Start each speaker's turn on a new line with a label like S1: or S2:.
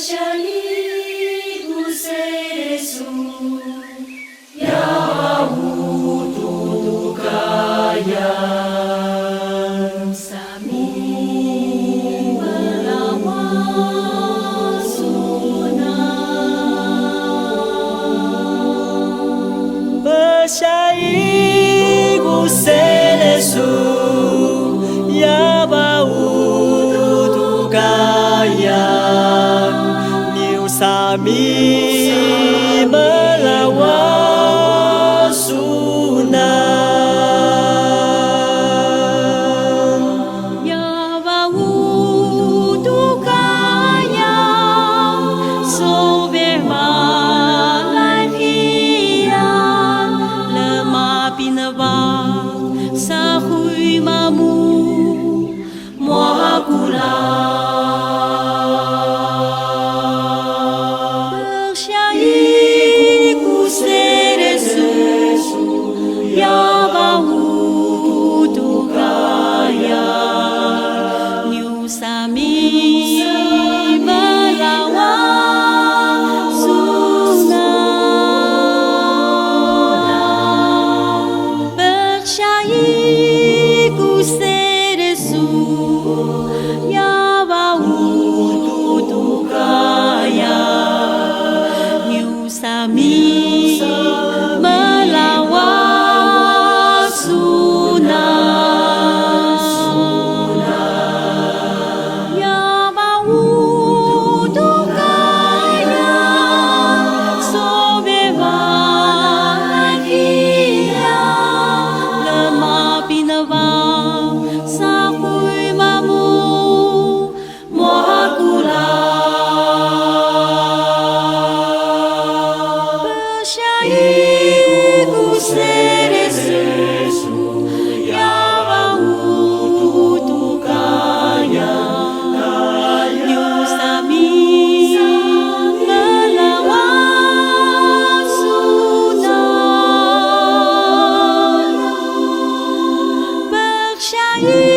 S1: Bersyaiku seresu ya wutu kayan sami melawan sunah.
S2: Bersyaiku seresu ya wutu kayan sami melawan sunah.
S1: Ya bau tukayang sober malan hian lemah pinabang sa hui mamu muakulah. Ya bau tukayang New sami melawan sunah. Bersyaiku seresu ya bau tukayang New sami Bersyaiku seresu ya bau tukayang New sami melawan sunah. Bersyaiku